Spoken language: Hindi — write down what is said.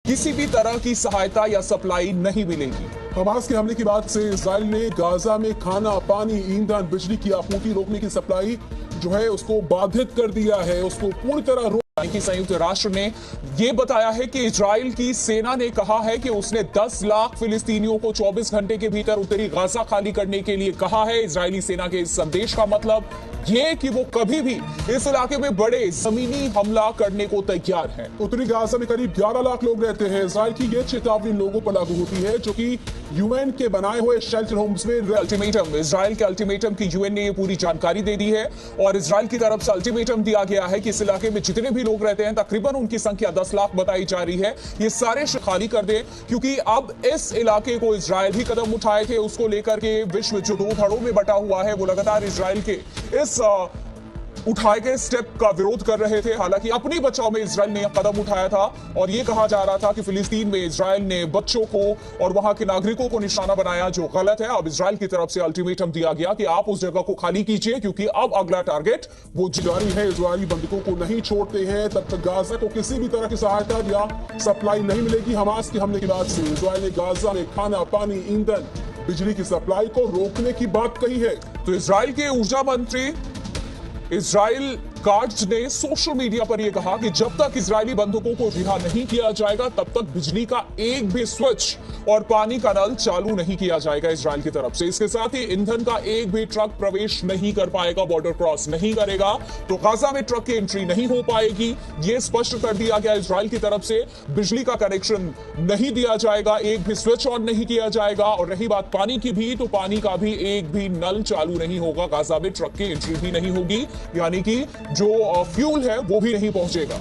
किसी भी तरह की सहायता या सप्लाई नहीं मिलेगी। हमास के हमले के बाद से इजराइल ने गाजा में खाना, पानी, ईंधन, बिजली की आपूर्ति रोकने की सप्लाई जो है उसको बाधित कर दिया है, उसको पूरी तरह कि संयुक्त राष्ट्र ने यह बताया है कि इजराइल की सेना ने कहा है कि उसने 10 लाख फिलिस्तीनियों को 24 घंटे के भीतर उत्तरी गाजा खाली करने के लिए कहा है। इजरायली सेना के इस संदेश का मतलब यह कि वो कभी भी इस इलाके में बड़े जमीनी हमला करने को तैयार है। उत्तरी गाजा में करीब 11 लाख लोग रहते हैं। इजराइल की यह चेतावनी लोगों पर लागू होती है जो कि यूएन के बनाए हुए शेल्टर होम्स में अल्टीमेटम, इजराइल के अल्टीमेटम की यूएन ने यह पूरी जानकारी दे दी है और इजराइल की तरफ से अल्टीमेटम दिया गया है कि इस इलाके में जितने भी लोग रहते हैं, तकरीबन उनकी संख्या 10 लाख बताई जा रही है, ये सारे खाली कर दें, क्योंकि अब इस इलाके को इजराइल ही कदम उठाए थे उसको लेकर के विश्व जो 2 धड़ों में बटा हुआ है, वो लगातार इजराइल के इस उठाए गए स्टेप का विरोध कर रहे थे। हालांकि अपनी बचाव में इजराइल ने कदम उठाया था और यह कहा जा रहा था कि फिलिस्तीन में इजराइल ने बच्चों को और वहां के नागरिकों को निशाना बनाया, जो गलत है। अब इजराइल की तरफ से अल्टीमेटम दिया गया कि आप उस जगह को खाली कीजिए, क्योंकि अब अगला टारगेट वो जारी है। इजरायली बंधकों को नहीं छोड़ते हैं तब तक गाजा को किसी भी तरह की सहायता या सप्लाई नहीं मिलेगी। हमास के हमले के बाद से इजराइल ने गाजा में खाना, पानी, ईंधन, बिजली की सप्लाई को रोकने की बात कही है। तो इजराइल के ऊर्जा मंत्री इजराइल कार्ड्स ने सोशल मीडिया पर यह कहा कि जब तक इजरायली बंधकों को रिहा नहीं किया जाएगा तब तक बिजली का एक भी स्विच और पानी का नल चालू नहीं किया जाएगा इजराइल की तरफ से। इसके साथ ही ईंधन का एक भी ट्रक प्रवेश नहीं कर पाएगा, बॉर्डर क्रॉस नहीं करेगा, तो गाजा में ट्रक की एंट्री नहीं हो पाएगी। यह स्पष्ट कर दिया गया इजराइल की तरफ से। बिजली का कनेक्शन नहीं दिया जाएगा, एक भी स्विच ऑन नहीं किया जाएगा। और रही बात पानी की भी, तो पानी का भी एक भी नल चालू नहीं होगा, गाजा में ट्रक की एंट्री भी नहीं होगी, यानी कि जो फ्यूल है वो भी नहीं पहुंचेगा।